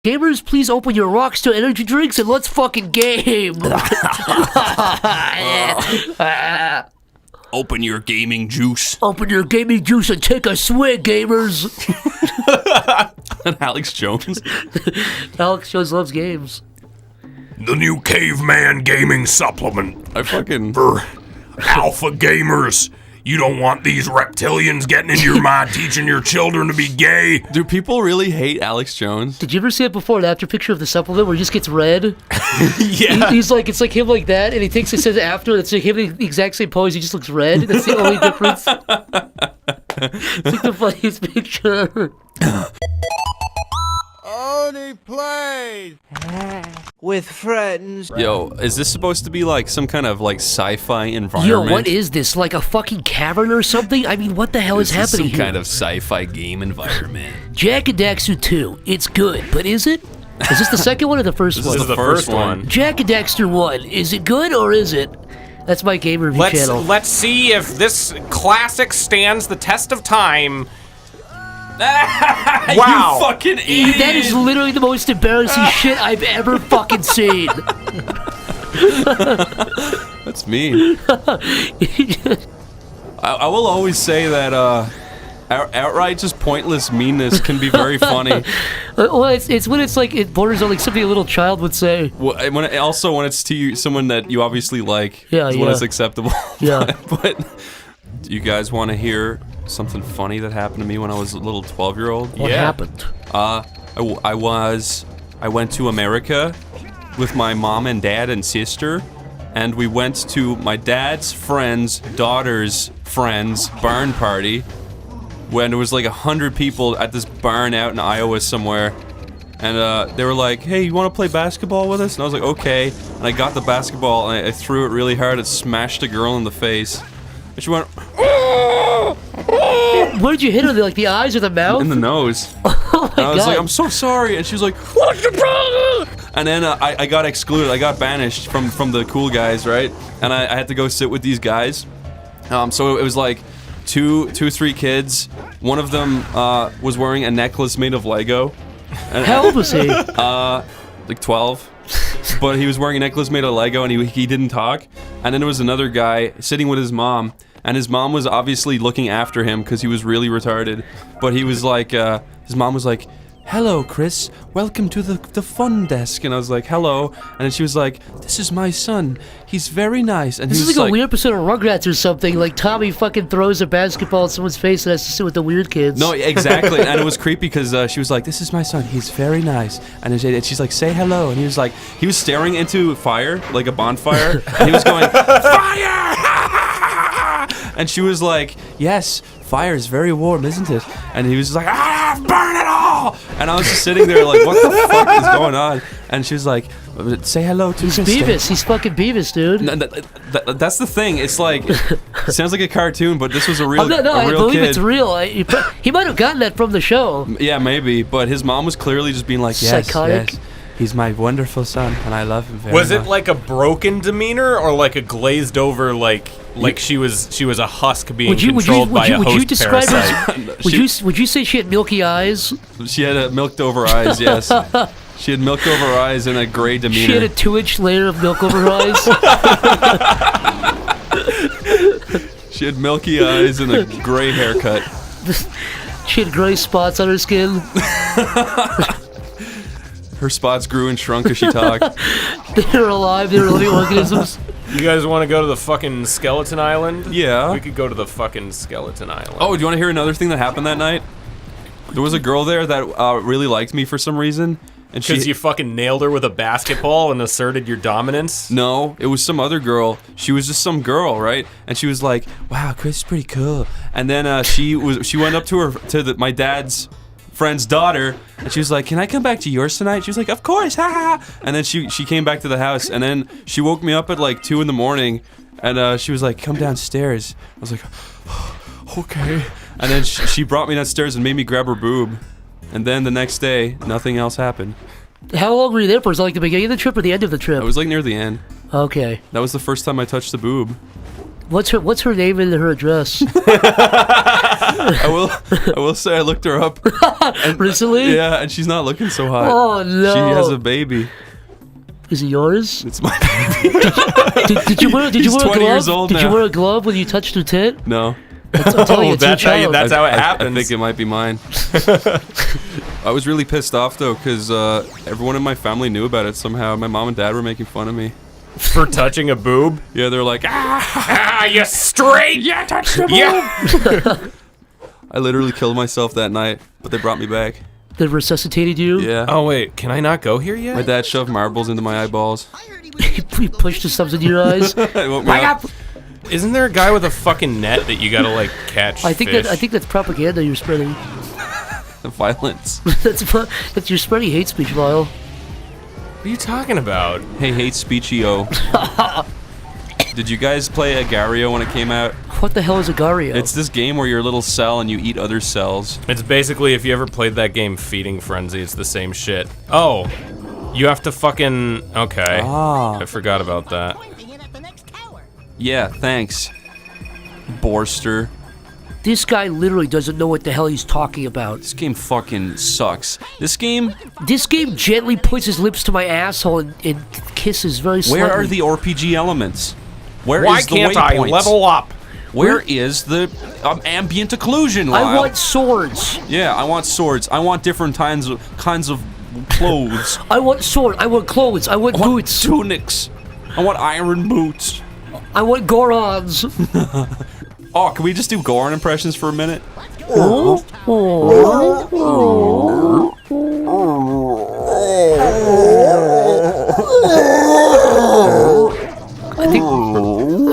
Gamers, please open your Rockstar energy drinks and let's fucking game. Open your gaming juice. Open your gaming juice and take a swig, gamers. And Alex Jones. Alex Jones loves games. The new caveman gaming supplement. I fucking... For alpha gamers. You don't want these reptilians getting in your mind, teaching your children to be gay. Do people really hate Alex Jones? Did you ever see a before and after picture of the supplement where he just gets red? Yeah. He's like, it's like him like that, and he takes it says after, it's like him in the exact same pose, he just looks red. That's the only difference. It's like the funniest picture. Oneyplays with friends. Yo, is this supposed to be like some kind of like sci-fi environment? Yo, what is this? Like a fucking cavern or something? I mean, what the hell is happening some here? kind of sci-fi game environment. Jak and Daxter 2. It's good, but is it? Is this the second one or the first one? This is the first one. Jak and Daxter 1. Is it good or is it? That's my game review channel. Let's see if this classic stands the test of time. You Wow. fucking idiot! That is literally the most embarrassing shit I've ever fucking seen. That's mean. I will always say that outright just pointless meanness can be very funny. Well, it's when it's like, it borders on like something a little child would say. When it's to you, someone that you obviously like, Yeah, when it's acceptable. Yeah. But do you guys want to hear something funny that happened to me when I was a little 12-year-old? What happened? I went to America with my mom and dad and sister, and we went to my dad's friend's daughter's friend's barn party when there was like 100 people at this barn out in Iowa somewhere. And they were like, hey, you want to play basketball with us? And I was like, okay. And I got the basketball and I threw it really hard. It smashed a girl in the face. And she went, Where did you hit her? Like the eyes or the mouth? in the nose. Oh my And I was God. like, I'm so sorry. And she was like, what's the problem? And then I got excluded. I got banished from the cool guys, right? And I had to go sit with these guys. So it was like two, 3 kids. One of them was wearing a necklace made of Lego. And, How old was he? like 12. But he was wearing a necklace made of Lego and he didn't talk. And then there was another guy sitting with his mom. And his mom was obviously looking after him because he was really retarded. But he was like, his mom was like, hello, Chris. Welcome to the fun desk. And I was like, hello. And then she was like, this is my son. He's very nice. And This he is was like a weird episode of Rugrats or something. Like Tommy fucking throws a basketball at someone's face and has to sit with the weird kids. No, exactly. And it was creepy because she was like, this is my son. He's very nice. And she's like, say hello. And he was staring into fire, like a bonfire. And he was going, fire! And she was like, yes, fire is very warm, isn't it? And he was just like, burn it all! And I was just sitting there like, what the fuck is going on? And she was like, say hello to He's Kristen. Beavis. He's fucking Beavis, dude. That's the thing. It's like, it sounds like a cartoon, but this was a real, I believe kid. it's real. He might have gotten that from the show. Yeah, maybe. But his mom was clearly just being like, yes, Psychotic. yes. He's my wonderful son, and I love him very Was much. it like a broken demeanor or like a glazed over like she was a husk being controlled by a host would you describe parasite? would you say she had milky eyes? She had milked over eyes, yes. She had milked over eyes and a gray demeanor. She had a 2-inch layer of milk over her eyes. She had milky eyes and a gray haircut. She had gray spots on her skin. Her spots grew and shrunk as she talked. They were alive. They were living organisms. You guys want to go to the fucking skeleton island? Yeah. We could go to the fucking skeleton island. Oh, do you want to hear another thing that happened that night? There was a girl there that really liked me for some reason. And because you fucking nailed her with a basketball and asserted your dominance? No, it was some other girl. She was just some girl, right? And she was like, wow, Chris is pretty cool. And then she went up to my dad's friend's daughter, and she was like, can I come back to yours tonight? She was like, of course, ha ha. And then she came back to the house, and then she woke me up at like 2 in the morning, and she was like, come downstairs. I was like, okay. And then she brought me downstairs and made me grab her boob. And then the next day, nothing else happened. How long were you there for? Was it like the beginning of the trip or the end of the trip? It was like near the end. Okay. That was the first time I touched the boob. What's her name and her address? I will say I looked her up. And, Recently? Yeah, and she's not looking so hot. Oh no. She has a baby. Is it yours? It's my baby. Did you wear a He's 20 glove? years old Did you now. wear a glove when you touched her tit? No. I'm telling you, it's your that's how child. that's how it I happens. think it might be mine. I was really pissed off though, because everyone in my family knew about it somehow. My mom and dad were making fun of me. For touching a boob? Yeah, they're like, ah, You straight! Yeah, touch the boob! Yeah. I literally killed myself that night, but they brought me back. They resuscitated you? Yeah. Oh wait, can I not go here yet? My dad shoved marbles into my eyeballs. He pushed the subs in your eyes. It woke me up. Isn't there a guy with a fucking net that you gotta like catch I think fish? that's propaganda you're spreading. Violence. that's you're spreading hate speech, Lyle. What are you talking about? Hey, hate speechio. Did you guys play Agario when it came out? What the hell is Agario? It's this game where you're a little cell and you eat other cells. It's basically, if you ever played that game Feeding Frenzy, it's the same shit. Oh, you have to fucking... Okay. I forgot about that. Yeah, thanks. Borster. This guy literally doesn't know what the hell he's talking about. This game fucking sucks. This game... This game gently puts his lips to my asshole and kisses very slowly. Where are the RPG elements? Where Why is the can't I waypoints? level up? Where is the ambient occlusion, Lyle? I want swords. Yeah, I want swords. I want different kinds of clothes. I want sword. I want clothes. I want I want boots. tunics. I want iron boots. I want Gorons. Oh, can we just do Goron impressions for a minute?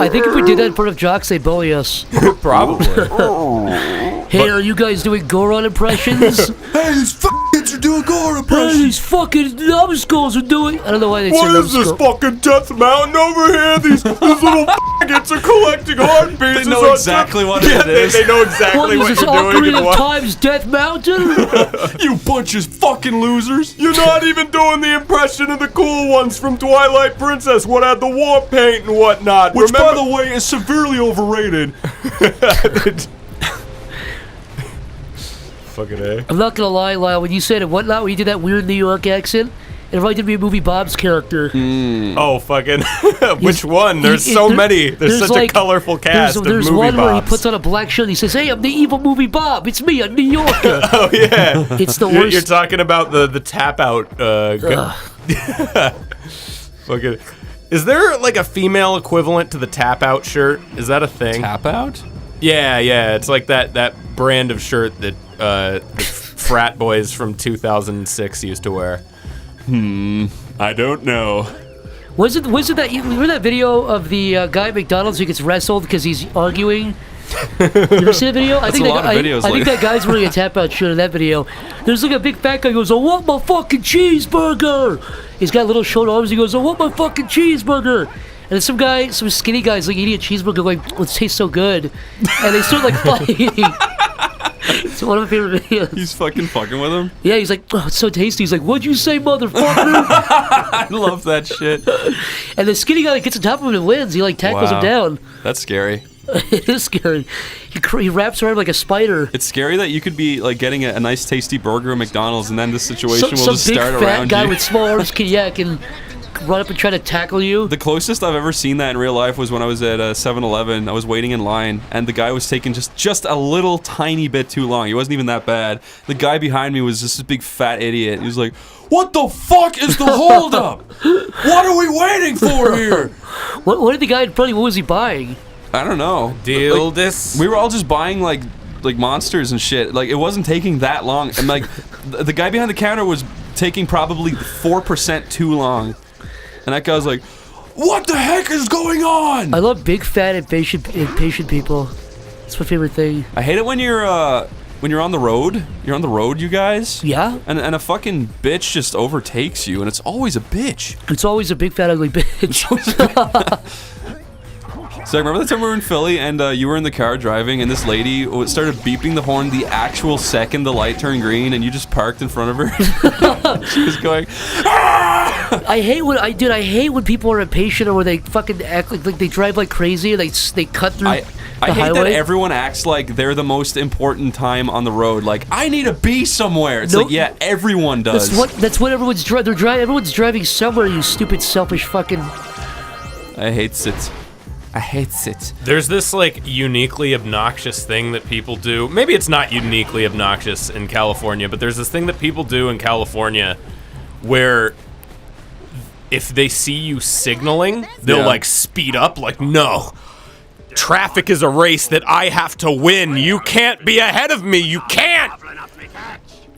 I think if we did that in front of jocks, they'd bully us. Probably. Hey, are you guys doing Goron impressions? Hey, these kids are doing Goron Hey, these fucking numbskulls are doing. I don't know why they say What is this numbskull. fucking Death Mountain over here? These little faggots are collecting heart pieces. They know exactly what it is. They know exactly What what is this, you're doing Ocarina and of what. Time's Death Mountain? You bunch of fucking losers. You're not even doing the impression of the cool ones from Twilight Princess, what had the war paint and whatnot. Which, by the way, is severely overrated. Fucking A. I'm not gonna lie, Lyle, when you said it whatnot, when you did that weird New York accent, it reminded me of movie Bob's character. Oh, fucking. Which one? There's so many. There's such like, a colorful cast of there's movie one where he Bobs. puts on a black shirt and he says, "Hey, I'm the evil movie Bob. It's me, a New Yorker." Oh, yeah. It's the You're worst. talking about the tap out. Fucking. Is there like a female equivalent to the tap out shirt? Is that a thing? Tap out? Yeah. It's like that brand of shirt that the frat boys from 2006 used to wear. I don't know. Wasn't that you remember that video of the guy at McDonald's who gets wrestled because he's arguing? You ever see the video? I think a lot of videos I like think that guy's wearing a tap out shirt in that video. There's like a big fat guy who goes, "I want my fucking cheeseburger." He's got little short arms. He goes, "I want my fucking cheeseburger." And then some skinny guy's like eating a cheeseburger, like, "Oh, it tastes so good," and they start like fighting. It's one of my favorite videos. He's fucking fucking with him? Yeah, he's like, "Oh, it's so tasty." He's like, "What'd you say, motherfucker?" I love that shit. And the skinny guy that gets on top of him and wins. He like tackles him down. That's scary. It is scary. He wraps around like a spider. It's scary that you could be like getting a nice tasty burger at McDonald's and then the situation will Some just big start fat around guy you. with small arms can run up and try to tackle you. The closest I've ever seen that in real life was when I was at 7-Eleven. I was waiting in line, and the guy was taking just a little tiny bit too long. He wasn't even that bad. The guy behind me was just this big fat idiot. He was like, "What the fuck is the holdup? What are we waiting for here?" What did the guy in front of you? What was he buying? I don't know. Deal Like, this. we were all just buying like monsters and shit. Like it wasn't taking that long, and like the guy behind the counter was taking probably 4% too long. And that guy was like, "What the heck is going on?" I love big fat impatient people. It's my favorite thing. I hate it when you're on the road. You're on the road, you guys. Yeah? And a fucking bitch just overtakes you, and it's always a bitch. It's always a big fat ugly bitch. So I remember the time we were in Philly, and you were in the car driving, and this lady started beeping the horn the actual second the light turned green, and you just parked in front of her. She was going, "Ah!" I hate when people are impatient or when they fucking act like they drive like crazy and they cut through I hate that highway. everyone acts like they're the most important time on the road. Like, I need to be somewhere. It's Nope. like, yeah, everyone does. That's what everyone's driving. Everyone's driving somewhere. You stupid, selfish fucking. I hate it. I hate it. There's this like uniquely obnoxious thing that people do. Maybe it's not uniquely obnoxious in California, but there's this thing that people do in California where if they see you signaling, they'll like speed up like, no. Traffic is a race that I have to win. You can't be ahead of me. You can't.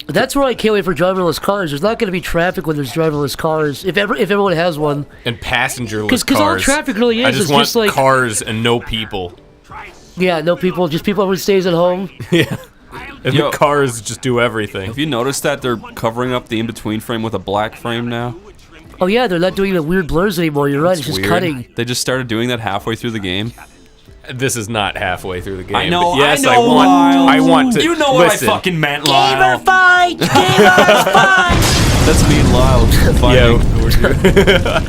That's where I can't wait for driverless cars. There's not going to be traffic when there's driverless cars. If everyone has one. And passengerless cars. Because all traffic really is I just is want just like cars and no people. Yeah, no people. Just people. Everyone stays at home. Yeah. And Yo. the cars just do everything. Have you noticed that they're covering up the in-between frame with a black frame now? Oh yeah, they're not doing the weird blurs anymore. You're right. It's just Weird. cutting. They just started doing that halfway through the game. This is not halfway through the game. I know, but yes, I know, Lyle. I want to. You know what listen. I fucking meant, Lyle. fight! Gamer fight! That's me and Lyle fighting. Yo.